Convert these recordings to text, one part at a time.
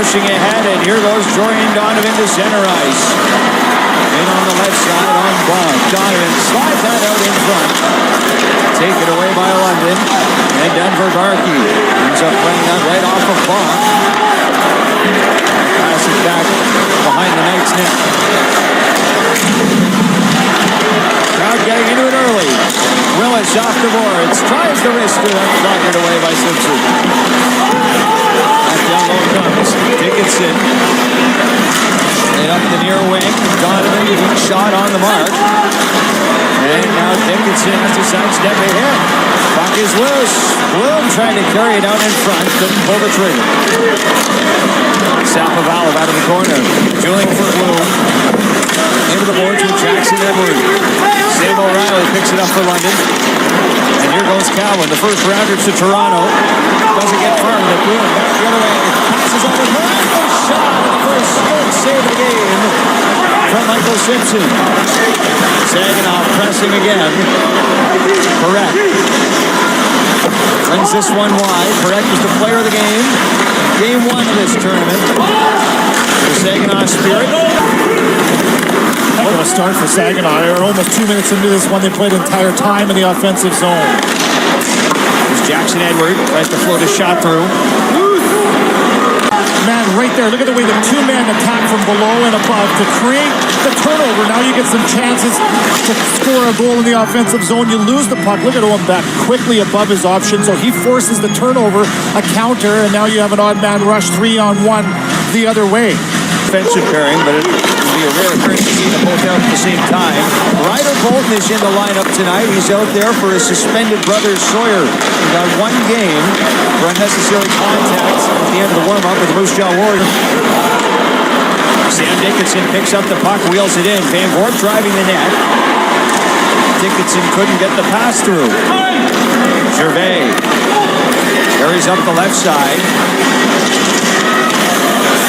pushing ahead, and here goes Jordan Donovan to center ice. In on the left side on Bonk. Donovan slides that out in front. Taken away by London. And Denver Barkey ends up playing that right off of Bonk. Pass it back behind the Knights' net. Crowd getting into it early. Willis off the boards. Tries the wrister. That's blocked away by Simpson. Back down low comes Dickinson. And up the near wing. Donovan getting shot on the mark. And now Dickinson has to sidestep ahead. Puck is loose. Bloom trying to carry it out in front. Couldn't pull the trigger. Sapovalov out of the corner. Julian for Bloom. Into the boards with Jackson Edward. Save O'Reilly picks it up for London. And here goes Cowan. The first rounder to Toronto. Doesn't get far with it. Bloom back the other way. Passes over. Parekh shot. The first good save of the game from Michael Simpson. Saginaw pressing again. Parekh brings this one wide. Parekh was the player of the game. Game one of this tournament. The Saginaw Spirit. What a start for Saginaw. They were almost 2 minutes into this one. They played entire time in the offensive zone. There's Jackson Edward. Tries to float a shot through. Man, right there. Look at the way the two-man attack from below and above to create the turnover. Now you get some chances to score a goal in the offensive zone. You lose the puck. Look at Owen Beck quickly above his option. So he forces the turnover, a counter, and now you have an odd man rush 3-on-1 the other way. Defensive pairing, but it would be a rare occurrence to see them both out at the same time. Ryder Bolton is in the lineup tonight. He's out there for his suspended brother Sawyer. He got one game for unnecessary contact at the end of the warm-up with the Moose Jaw Warriors. Sam Dickinson picks up the puck, wheels it in. Van Voort driving the net. Dickinson couldn't get the pass through. Gervais carries up the left side.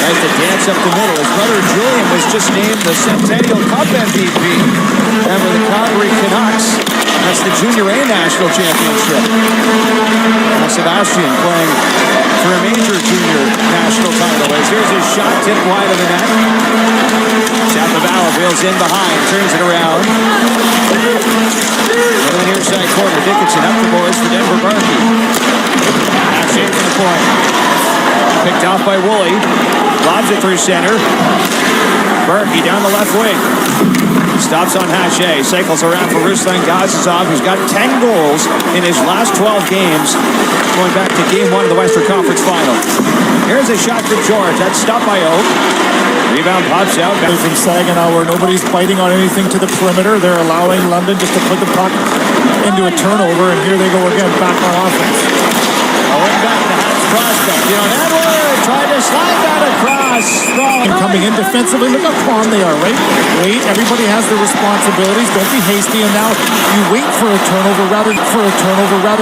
Tries to dance up the middle. His brother Julian was just named the Centennial Cup MVP. And with the Calgary Canucks, that's the Junior A National Championship. Now Sebastian playing for a major junior national title. As here's his shot, tipped wide of the net. Sapovalov wheels in behind, turns it around. Into the near side corner, Dickinson up the boards for Denver Barkey. Pass in from the point. Picked off by Woolley. Lobs it through center. Berkey down the left wing. Stops on Hache. Cycles around for Ruslan Gazizov, who's got 10 goals in his last 12 games, going back to game one of the Western Conference Final. Here's a shot to George. That's stopped by Oak. Rebound pops out. From Saginaw, where nobody's biting on anything to the perimeter. They're allowing London just to put the puck into a turnover, and here they go again, back on offense. Owen Beck, the Habs prospect. Edward tried to slide that across. And coming in defensively, look how calm they are, right? Wait, everybody has their responsibilities. Don't be hasty, and now you wait for a turnover rather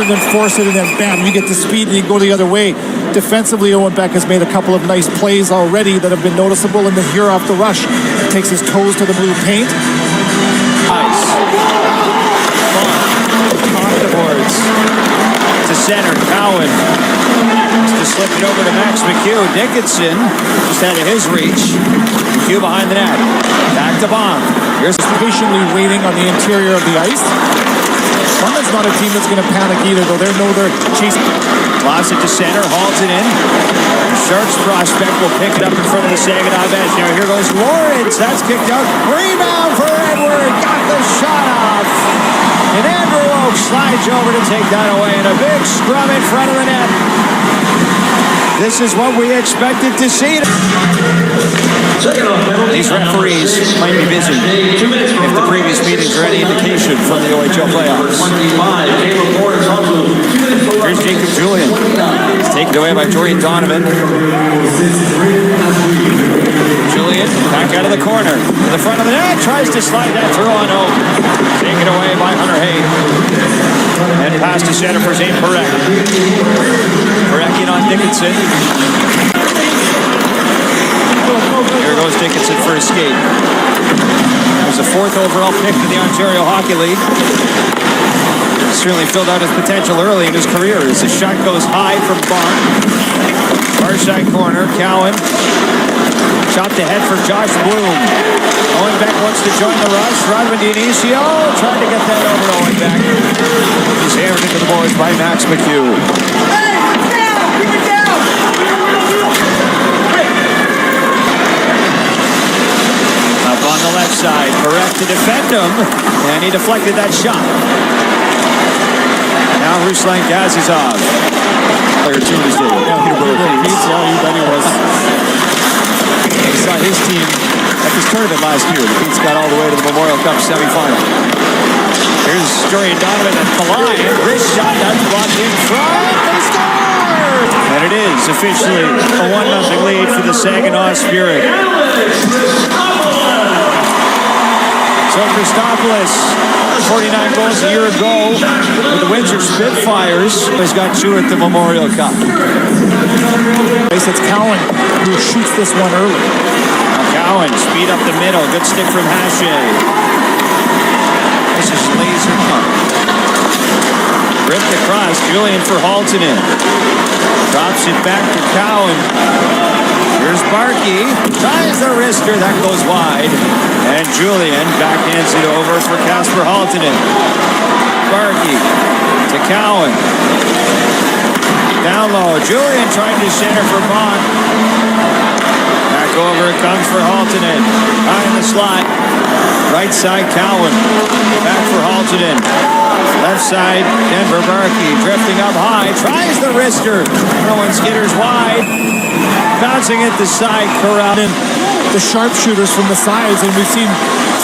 than force it, and then bam, you get the speed and you go the other way. Defensively, Owen Beck has made a couple of nice plays already that have been noticeable, and then here off the rush, takes his toes to the blue paint. Nice. Off the boards. To center, Cowan. To slip it over to Max McHugh. Dickinson just out of his reach. McHugh behind the net. Back to Bonk. Here's patiently waiting on the interior of the ice. London's not a team that's going to panic either, though. They're chasing. Lost it to center, hauls it in. The Sharks prospect will pick it up in front of the Saginaw bench. Now here goes Lawrence. That's kicked out. Rebound for Edward. Got the shot off. And Andrew Oak slides over to take that away in a big scrum in front of the net. This is what we expected to see. These referees might be busy if the previous meetings are any indication from the OHL playoffs. Here's Jacob Julian. It's taken away by Jordan Donovan. Julian back out of the corner to the front of the net. Tries to slide that through on Oak. Taken away by Hunter Hay. And pass to center for Zayne Parekh. Parekh in on Dickinson. Here goes Dickinson for a skate. He was the 4th overall pick in the Ontario Hockey League. Certainly filled out his potential early in his career as the shot goes high from Bonk. Far side corner, Cowan Chopped ahead for Josh Bloom. Owen Beck wants to join the rush. Rodman Dionisio trying to get that over to Owen Beck. He's hammered into the boards by Max McHugh. Up on the left side. Parekh to defend him. And he deflected that shot. Now Ruslan Gazizov. Player 2 in his day. Yeah, you bet he was. He saw his team at this tournament last year. The Pete's got all the way to the Memorial Cup semifinal. Here's Dorian Donovan at the line. Wrist shot, that's blocked in front. They score! And it is officially a 1-0 lead for the Saginaw Spirit. So Christopoulos, 49 goals a year ago with the Windsor Spitfires, has got 2 at the Memorial Cup. It's Cowan who shoots this one early. Cowan, speed up the middle. Good stick from Hache. This is laser cut. Ripped across. Julian for Haltonen. Drops it back to Cowan. Here's Barkey. Tries the wrister. That goes wide. And Julian backhands it over for Kasper Haltonen. Barkey to Cowan. Down low. Julian trying to center for Bond. Back over it comes for Haltonen. High in the slot. Right side Cowan. Back for Haltonen. Left side Denver Barkey. Drifting up high. Tries the wrister. Throwing skitters wide. Bouncing at the side. Corralled. The sharpshooters from the sides, and we've seen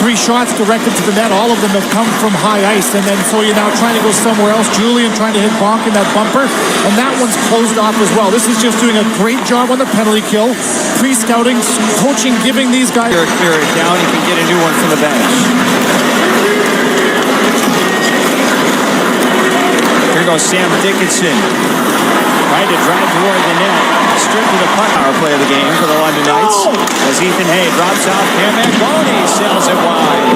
3 shots directed to the net. All of them have come from high ice, and then so you're now trying to go somewhere else. Julian trying to hit Bonk in that bumper, and that one's closed off as well. This is just doing a great job on the penalty kill. Pre-scouting, coaching, giving these guys... Clear it down, he can get a new one from the bench. Here goes Sam Dickinson. Trying to drive toward the net. Stripped to the puck. Power play of the game for the London Knights. As Ethan Hay drops off. Cam Mangoni sails it wide.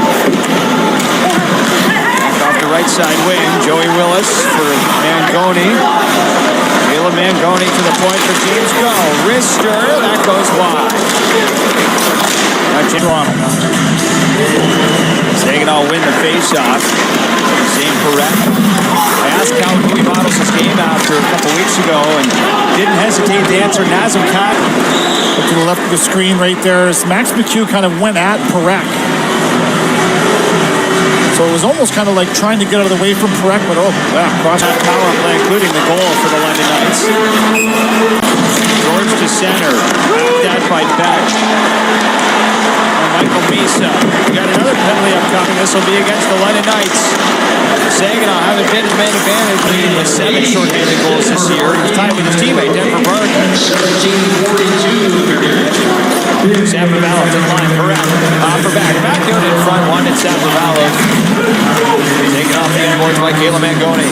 Back off the right side wing. Joey Willis for Mangoni. Caleb Mangoni to the point for James Go. Wrister. That goes wide. Saginaw win the face-off. Zayne Parekh. I asked Cal who he models his game after a couple weeks ago and didn't hesitate to answer Nazem Kadri. To the left of the screen right there is Max McHugh kind of went at Parekh. So it was almost kind of like trying to get out of the way from Parekh, but cross power play, including the goal for the London Knights. George to center. That by Beck. Michael Misa. We got another penalty upcoming. This will be against the London Knights. Saginaw haven't been his main advantage, leading with 7 shorthanded goals this year. He's tied with his teammate, Denver Barkey. Sapravalov to the line. Parekh. For back. Back out in front. One at Sapravalov. Taken off the end boards by Caleb Mangoni.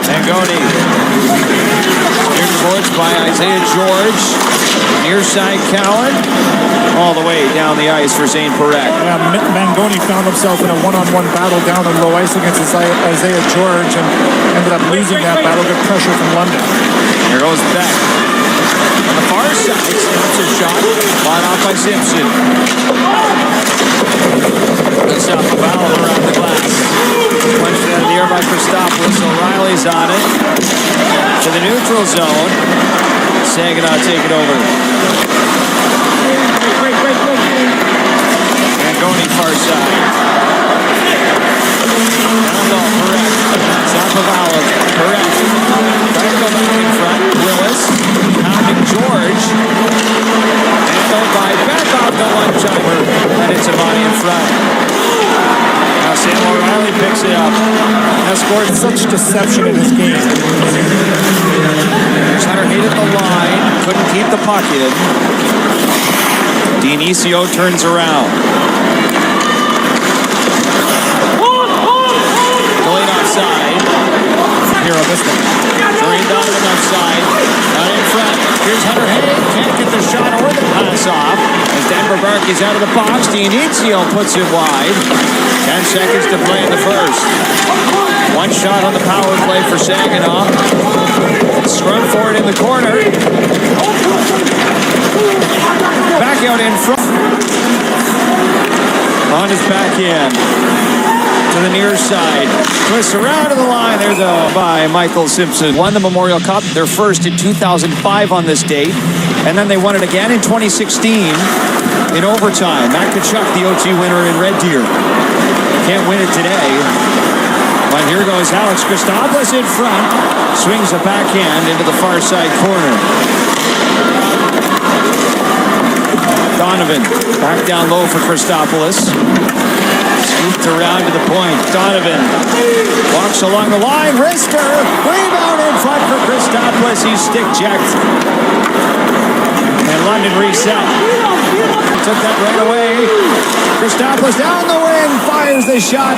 Mangoni. Steered towards by Isaiah George. Near side Cowan. All the way down the ice for Zayne Parekh. Yeah, Mangoni found himself in a one-on-one battle down on low ice against Isaiah George and ended up losing that battle. Good pressure from London. Here goes Beck. On the far side, Simpson shot. Fought off by Simpson. That's off the valve around the glass. Punched it out of the air by Christopoulos. O'Reilly's on it. To the neutral zone. Saginaw take it over. Mangoni far side. Down low, Parekh. Sapravalov. Parekh. Trying to go back in front. Willis. Pounding George. And go by. Back off the one-timer. And it's a body in front. Now Sam O'Reilly picks it up. Has scored Such deception in his game. Hunter hit at the line. Couldn't keep the puck in. Dionisio turns around. Delayed offside. Here on this one. Dorian Donovan offside. Not in front. Here's Hunter Hay. Can't get the shot or the pass off. As Denver Barkey's out of the box. Dionisio puts it wide. 10 seconds to play in the first. One shot on the power play for Saginaw. Scrum for it in the corner. out in front. On his backhand. To the near side. Twists around to the line. There's a by Michael Simpson. Won the Memorial Cup, their first in 2005 on this date. And then they won it again in 2016 in overtime. Matt Tkachuk, the OT winner in Red Deer. Can't win it today. But here goes Alex Christopoulos in front. Swings a backhand into the far side corner. Donovan back down low for Christopoulos. Scooped around to the point. Donovan walks along the line. Wrister. Rebound in front for Christopoulos. He's stick checked. And London reset. Took that right away. Christopoulos down the wing. Fires the shot.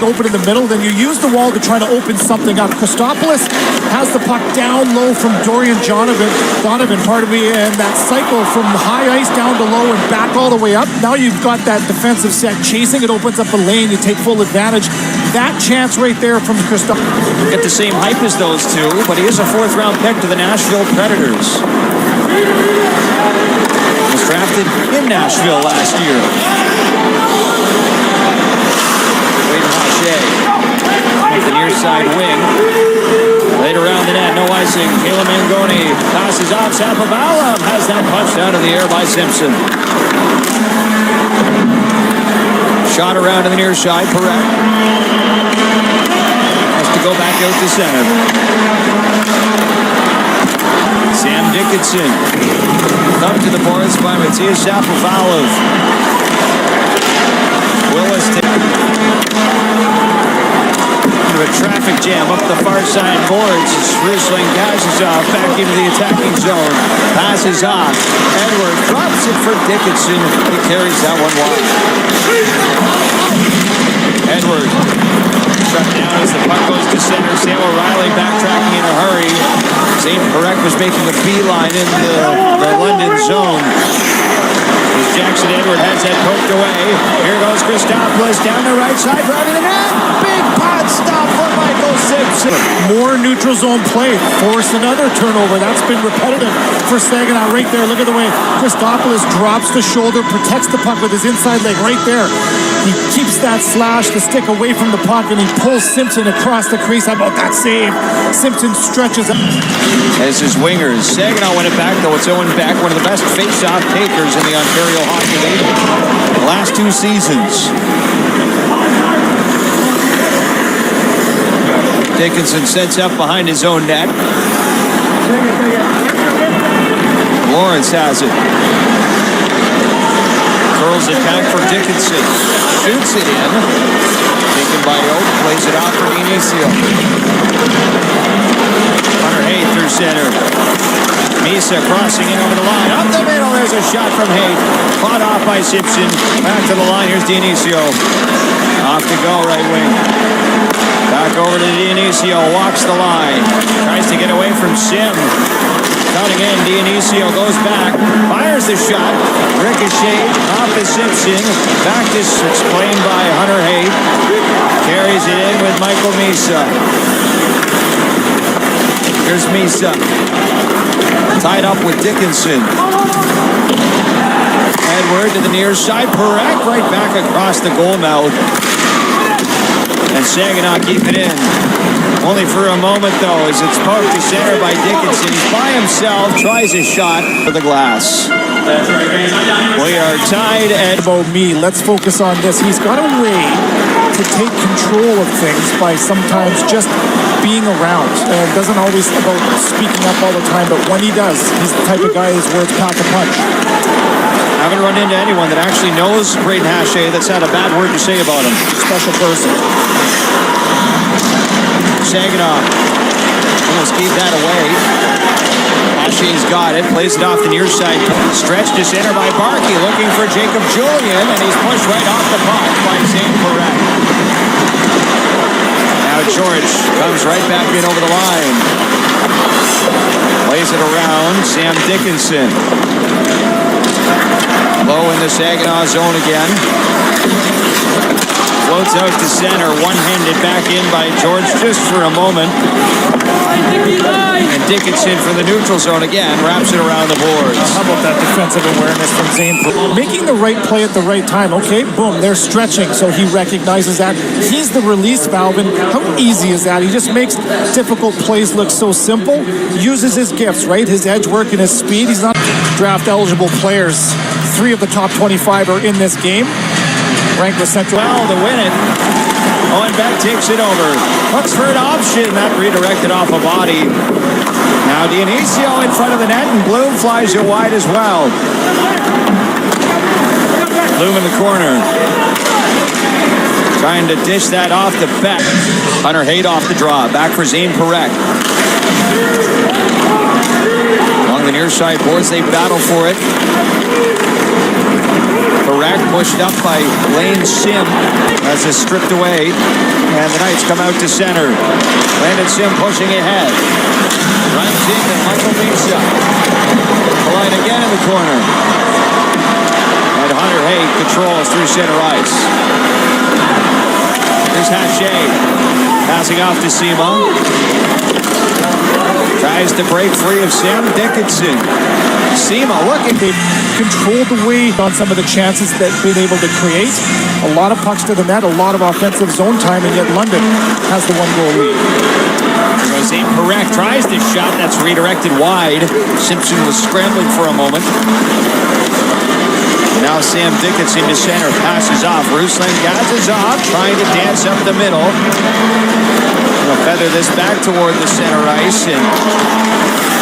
Open in the middle. Then you use the wall to try to open something up. Christopoulos has the puck down low from Dorian Donovan, and that cycle from high ice down to low and back all the way up. Now you've got that defensive set chasing. It opens up a lane. You take full advantage. That chance right there from Christopoulos. Get the same hype as those two, but he is a fourth-round pick to the Nashville Predators. Was drafted in Nashville last year. Wade Hache at the near side wing. Laid around the net, no icing. Caleb Mangoni passes off. Sapovalov has that punched out of the air by Simpson. Shot around to the near side. Parekh has to go back out to center. Sam Dickinson. Up to the boards by Matthias Sapovalov. Willis into a traffic jam up the far side boards. Ruslan Kazazov back into the attacking zone. Passes off. Edwards drops it for Dickinson. He carries that one wide. Edwards shut down as the puck goes to center. Sam O'Reilly backtracking in a hurry. Zayne Parekh was making a beeline into the London zone. As Jackson Edward has that poked away. Here goes Christopoulos down the right side, driving the net. Big pot stop for Michael Simpson. More neutral zone play. Force another turnover. That's been repetitive for Saginaw right there. Look at the way Christopoulos drops the shoulder, protects the puck with his inside leg right there. He keeps that slash, the stick away from the puck, and he pulls Simpson across the crease. How about that save? Simpson stretches up. As his wingers. Saginaw win it back, though. It's Owen Beck, one of the best face-off takers in the Ontario Hockey League the last two seasons. Dickinson sets up behind his own net. Lawrence has it. Curls it back for Dickinson. Shoots it in. Taken by Oak. Plays it out for Inicio. Hunter Haight through center. Misa crossing in over the line. Up the middle. There's a shot from Haight. Fought off by Simpson. Back to the line. Here's Dionisio. Off to go, right wing. Back over to Dionisio. Walks the line. Tries to get away from Sim. Counting in. Dionisio goes back. Fires the shot. Ricochet off to Simpson. Back to explained by Hunter Haight. Carries it in with Michael Misa. Here's Misa. Tied up with Dickinson. Edward to the near side. Parekh right back across the goal mouth. And Saginaw keep it in. Only for a moment, though, as it's poked to center by Dickinson. He's by himself. Tries a shot for the glass. We are tied at... Let's focus on this. He's got a way to take control of things by sometimes just being around. It doesn't always about speaking up all the time, but when he does, he's the type of guy whose words pack a punch. I haven't run into anyone that actually knows Braden Hache that's had a bad word to say about him. Special person. Saginaw almost gave that away. Hache's got it. Plays it off the near side. Stretched to center by Barkey. Looking for Jacob Julian, and he's pushed right off the puck by Zayne Parekh. Now George comes right back in over the line. Plays it around. Sam Dickinson. Low in the Saginaw zone again. Floats out to center, one-handed back in by George just for a moment. And Dickinson for the neutral zone again, wraps it around the boards. How about that defensive awareness from Zayne Parekh? Making the right play at the right time. Okay, boom, they're stretching, so he recognizes that. He's the release valve, and how easy is that? He just makes difficult plays look so simple. Uses his gifts, right? His edge work and his speed. He's not draft-eligible players. 3 of the top 25 are in this game. Ranked with Central. Well, to win it, Owen Beck takes it over. Looks for an option. That redirected off a body. Now Dionisio in front of the net, and Bloom flies it wide as well. Bloom in the corner. Trying to dish that off to Beck. Hunter Haight off the draw. Back for Zayne Parekh. Along the near side boards, they battle for it. Parekh pushed up by Lane Sim as it's stripped away. And the Knights come out to center. Landon Sim pushing ahead. Runs in and Michael Misa. The line again in the corner. And Hunter Haight controls through center ice. Here's Hache. Passing off to Sima. Tries to break free of Sam Dickinson. Sima looking. They've controlled the way on some of the chances that they've been able to create. A lot of pucks to the net, a lot of offensive zone time, and yet London has the 1-goal lead. Zayne Parekh tries this shot. That's redirected wide. Simpson was scrambling for a moment. Now Sam Dickinson to center. Passes off. Ruslan Gazizov trying to dance up the middle. He'll feather this back toward the center ice, and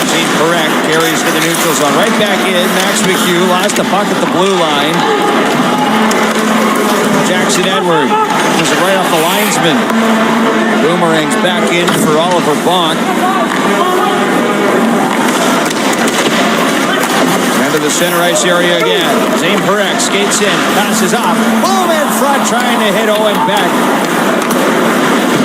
Zayne Parekh carries to the neutral zone. Right back in. Max McHugh lost the puck at the blue line. Jackson Edward was right off the linesman. Boomerangs back in for Oliver Bonk. Into the center ice area again. Zayne Parekh skates in, passes off. Boom in front, trying to hit Owen Beck.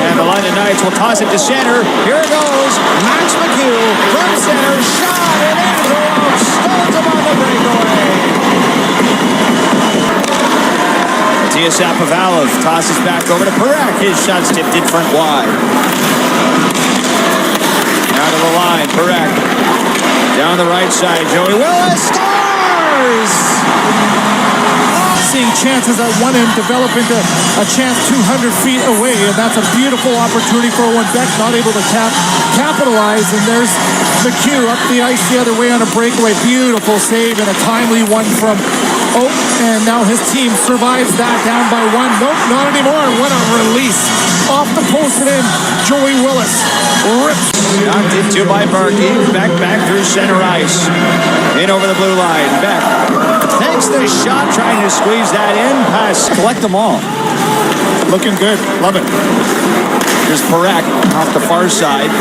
And the London Knights will toss it to center. Here it goes. Max McHugh from center. Shot it into him. Stones him on the breakaway. Matias Apovalov tosses back over to Parekh. His shot's tipped in front wide. Now to the line. Parekh. Down the right side. Joey Willis scores! Seeing chances at one end develop into a chance 200 feet away, and that's a beautiful opportunity for Owen Beck, not able to capitalize, and there's McHugh up the ice the other way on a breakaway. Beautiful save and a timely one from Oak, and now his team survives that, down by 1. Nope, not anymore. What a release. Off the post and in, Joey Willis rips. Knocked into by Berkey. Back through center ice. In over the blue line. Beck takes the shot, trying to squeeze that in. Pass. Collect them all. Looking good. Love it. Here's Parekh off the far side.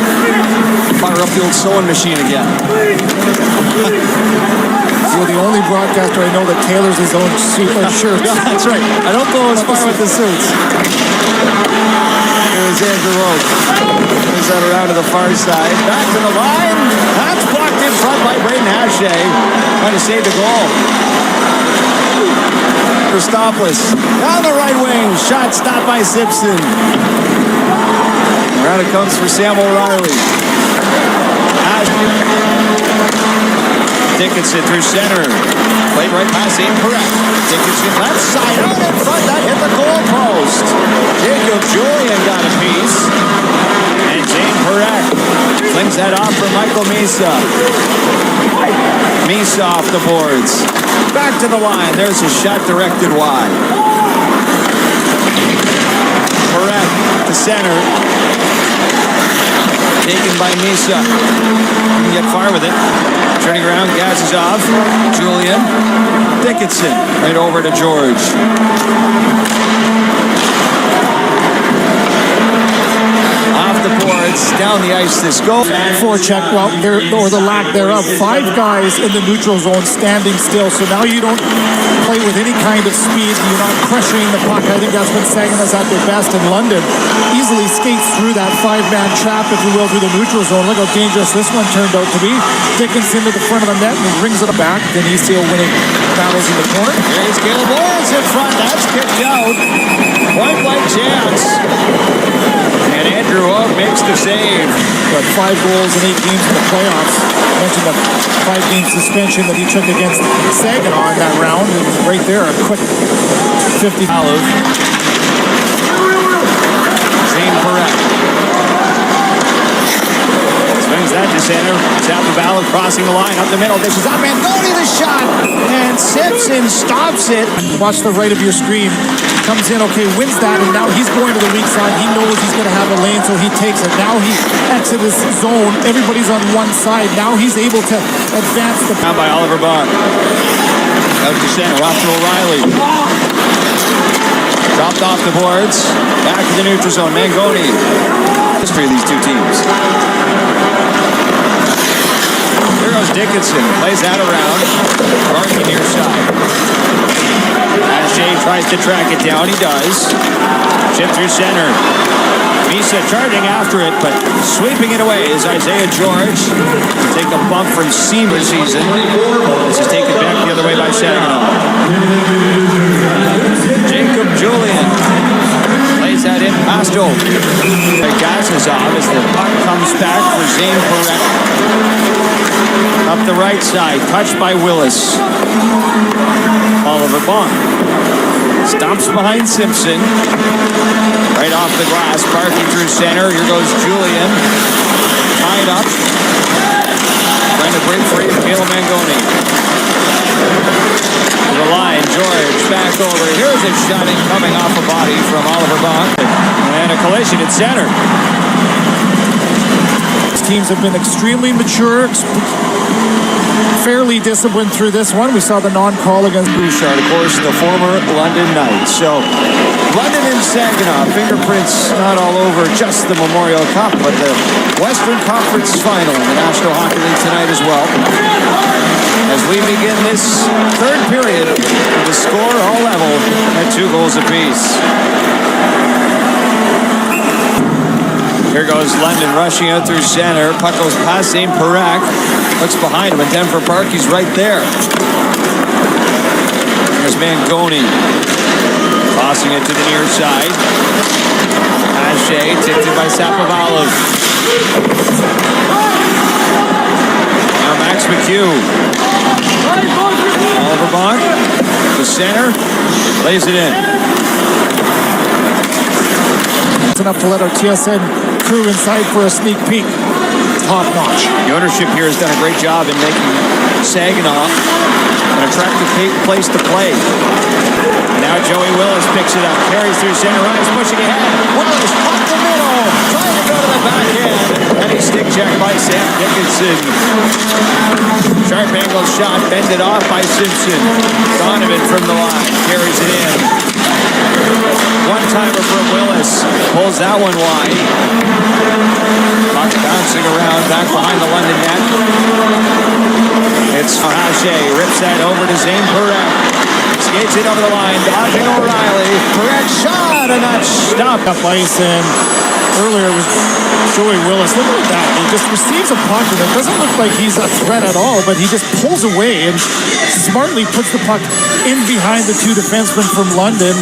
Fire up the old sewing machine again. You're the only broadcaster I know that tailors his own suit and shirts. Yeah, that's right. I don't go as far with the suits. Here's Andrew Oak. Moves that around to the far side. Back to the line. That's blocked in front by Braden Hache. Trying to save the goal. Christopoulos down the right wing. Shot stopped by Simpson. Around it comes for Sam O'Reilly. Dickinson through center. Played right past Zayne Parekh. Dickinson left side out in front. That hit the goal post. Jacob Julian got a piece. And Zayne Parekh flings that off for Michael Misa. Misa off the boards. Back to the line. There's a shot directed wide. Parekh to center. Taken by Misa. Can get far with it. Turning around, Gazizov. Julian. Dickinson. Right over to George. Off the boards, down the ice this goal. Forecheck, well, or the lack thereof. 5 guys in the neutral zone standing still, so now you don't play with any kind of speed. You're not pressuring the puck. I think that's when Sagan is at their best in London. Easily skates through that 5-man trap, if you will, through the neutral zone. Look how dangerous this one turned out to be. Dickinson to the front of the net and rings it back. Dionisio winning battles in the corner. Here's Caleb Lawrence in front. That's kicked out. Point blank chance. And Andrew Owen makes the save. But 5 goals in 8 games in the playoffs. I mentioned the 5-game suspension that he took against Saginaw in that round. And right there, a quick 50. Zayne Parekh. Swings that to center. Zapavalov crossing the line up the middle. This is up. Mangoni the shot. And Simpson stops it. Watch the right of your screen. Comes in, okay, wins that, and now he's going to the weak side. He knows he's going to have a lane, so he takes it. Now he exits his zone. Everybody's on one side. Now he's able to advance the... Down by Oliver Bach. Out to center. Off to O'Reilly. Dropped off the boards. Back to the neutral zone. Mangoni. History of these two teams. Here goes Dickinson. Plays that around. Barking near side. Shea tries to track it down. He does. Chip through center. Misa charging after it, but sweeping it away is Isaiah George. Take a bump from Seamer season. This is taken back the other way by Saginaw. Jacob Julian plays that in past Oak. Gazazov as the puck comes back for Zayne Parekh. Up the right side, touched by Willis. Oliver Bach stomps behind Simpson. Right off the glass, parking through center. Here goes Julian. Tied up. Trying to break free from Caleb Mangoni. To the line, George back over. Here's a shot coming off a body from Oliver Bach. And a collision at center. These teams have been extremely mature, fairly disciplined through this one. We saw the non-call against Bouchard, of course, the former London Knights. So, London and Saginaw, fingerprints not all over just the Memorial Cup, but the Western Conference Final in the National Hockey League tonight as well. As we begin this third period, the score all level at 2 goals apiece. Here goes London rushing out through center. Puck goes past Zayne Parekh. Looks behind him, and Denver Park, he's right there. There's Mangoni. Tossing it to the near side. Ashe tipped it by Zapavalov. Now Max McHugh. Oliver Bach. The center. Lays it in. Enough to let our TSN crew inside for a sneak peek. Top notch. The ownership here has done a great job in making Saginaw an attractive place to play. And now Joey Willis picks it up, carries through center ice, pushing ahead. Willis up the middle, trying to go to the backhand, and he's stick checked by Sam Dickinson. Sharp angle shot, bended off by Simpson. Donovan from the line carries it in. One-timer from Willis. Pulls that one wide. Puck bouncing around back behind the London net. It's Hache. Rips that over to Zayne Parekh. Skates it over the line. Dodging O'Reilly. Parekh shot, and that stopped. Up ice, and earlier was Joey Willis. Look at that. He just receives a puck, and it doesn't look like he's a threat at all, but he just pulls away and smartly puts the puck in behind the 2 defensemen from London,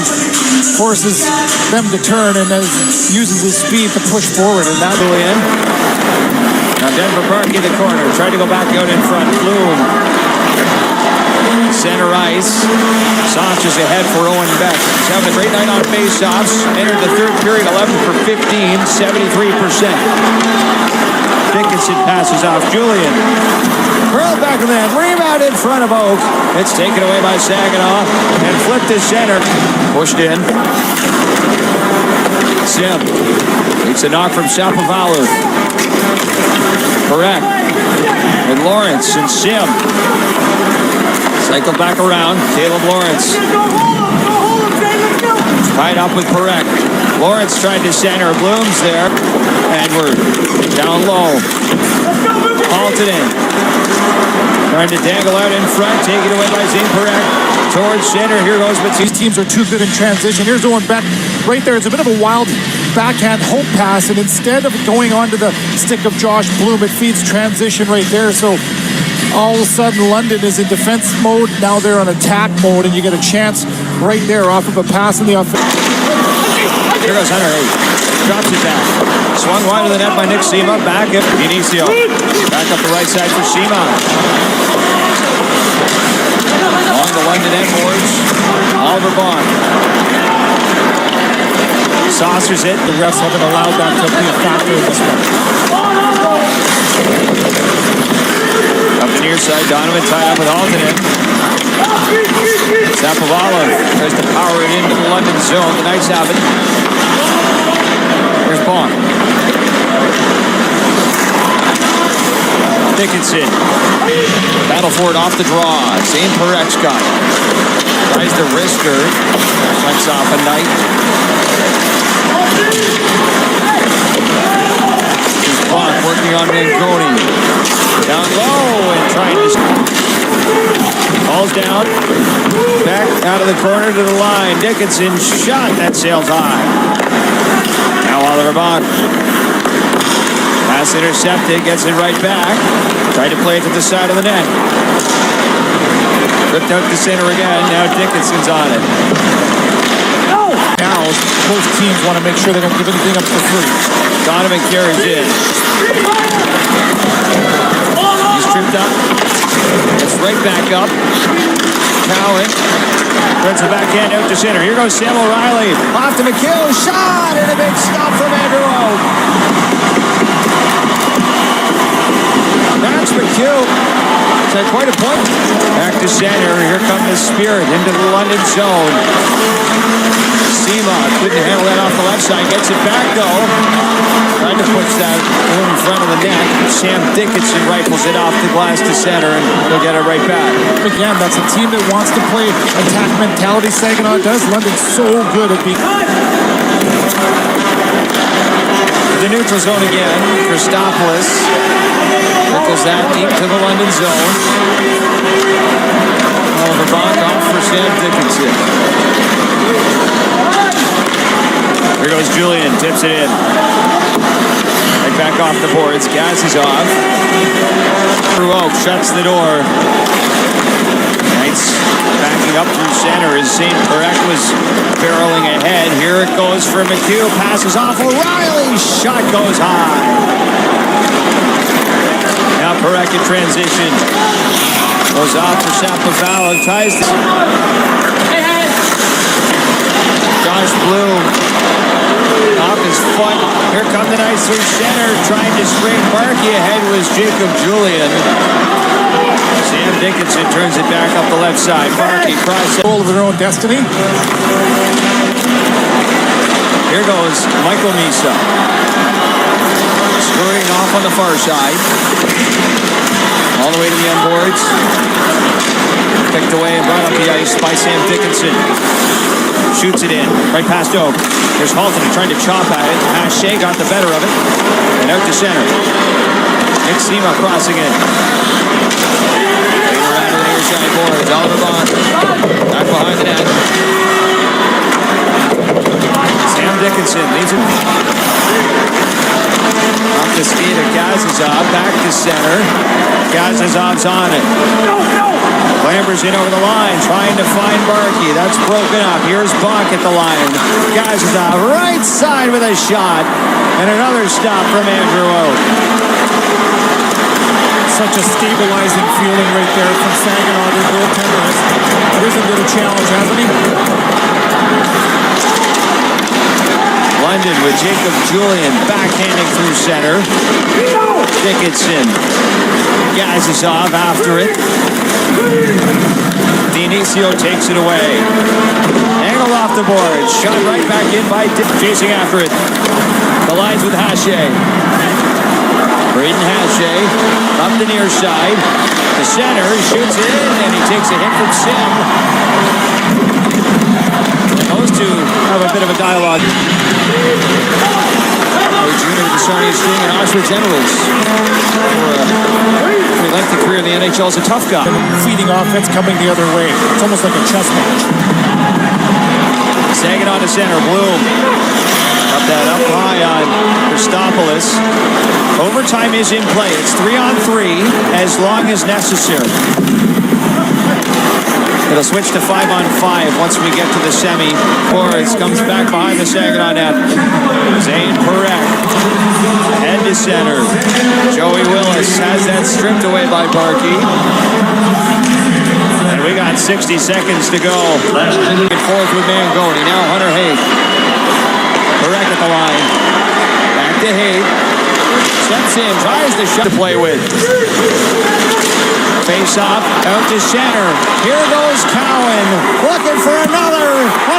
forces them to turn, and uses his speed to push forward. And that in. Now Denver Park in the corner. Tried to go back out in front. Bloom. Center ice. Soch is ahead for Owen Beck. He's having a great night on faceoffs. Entered the third period 11 for 15, 73%. Dickinson passes off Julian. Curled back in that. Rebound in front of Oak. It's taken away by Saginaw and flipped to center. Pushed in. Sim. It's a knock from Zapavalov. Parekh. And Lawrence and Sim. Cycle back around. Caleb Lawrence. Tied up with Parekh. Lawrence tried to center. Bloom's there. And we're down low. Halted in. Trying to dangle out in front. Taken away by Zayne Parekh. Towards center. Here goes Matisse. these teams are too good in transition. Here's Owen Beck right there. It's a bit of a wild backhand hope pass, and instead of going onto the stick of Josh Bloom, it feeds transition right there. So all of a sudden London is in defense mode. Now they're on attack mode, and you get a chance right there off of a pass in the offense. Here goes Hunter. Drops it back. Swung wide of the net by Nick Sema. Back at Vinicio. Back up the right side for Sema. Along the London end boards. Oliver Bond. Saucers it. The refs haven't allowed that to be a factor in this one. Up the near side, Donovan tied up with Altonen. Zapovalov tries to power it into the London zone. The Knights have it. Here's Bond. Dickinson. Battle for it off the draw. Zayne Parekh got it. Tries the wrister. Cuts off a Knight. Here's Bond working on Mangoni. Down low and trying to... Falls down. Back out of the corner to the line. Dickinson shot. That sails high. Now Oliver Bond. Pass intercepted. Gets it right back. Tried to play it to the side of the net. Ripped out to center again. Now Dickinson's on it. Now both teams want to make sure they don't give anything up for free. Donovan carries in. He's tripped up. It's right back up. Cowan runs the backhand out to center. Here goes Sam O'Reilly. Off to McHugh. Shot! And a big stop from Andrew Oak. That's McHugh. It's at quite a point. Back to center. Here comes the Spirit into the London zone. Sema couldn't handle that off the left side. Gets it back though. Trying to push that in front of the net. Sam Dickinson rifles it off the glass to center, and he'll get it right back. Again, that's a team that wants to play attack mentality. Saginaw does. London's so good at being... The neutral zone again. Christopoulos trickles that deep to the London zone. Oliver Bond off for Sam Dickinson. Here goes Julian, tips it in. Right back off the boards. Gas is off. Oak shuts the door. Knights backing up through center as Zayne Parekh was barreling ahead. Here it goes for McHugh. Passes off O'Reilly. Shot goes high. Now Parekh in transition. Goes off for Zapovalov. Tries to... Josh Bloom off his foot. Here come the Knights through center. Trying to string Markey ahead was Jacob Julian. Sam Dickinson turns it back up the left side. Markey crosses. Control of their own destiny. Here goes Michael Misa. Scurrying off on the far side. All the way to the end boards. Picked away and brought up the ice by Sam Dickinson. Shoots it in, right past Oak. Here's Halton trying to chop at it. Shea got the better of it. And out to center. Nick Sema crossing it. Later around to the near side boards. Oliver Bond. Back behind the net. Sam Dickinson leads it. Off the skate of Gazizov. Back to center. Gazizov's on it. Clambers in over the line, trying to find Markey. That's broken up. Here's Bach at the line. Gazizov right side with a shot. And another stop from Andrew Oak. Such a stabilizing feeling right there from Saginaw. Their goaltender has risen to the challenge, hasn't he? London with Jacob Julian backhanding through center. Dickinson. Gazizov after it. Dionisio takes it away. Angled off the board. Shot right back in by chasing after it. The lines with Hache. Braden Hache up the near side. The center shoots it in, and he takes a hit from Sim. Those two have a bit of a dialogue. Junior with the Sarnia Sting and Oxford Generals. For a lengthy career in the NHL is a tough guy. Feeding offense coming the other way. It's almost like a chess match. Saginaw to center. Bloom Up high on Christopoulos. Overtime is in play. It's 3-on-3 as long as necessary. It'll switch to 5-on-5 once we get to the semi. Forwards comes back behind the Saginaw net. Zayne Parekh. Head to center. Joey Willis has that stripped away by Barkey. And we got 60 seconds to go. Fourth with Mangoni. Now Hunter Haig. Parekh at the line. Back to Haig. Steps in. Tries the shot to play with. Face off, out to center. Here goes Cowan, looking for another.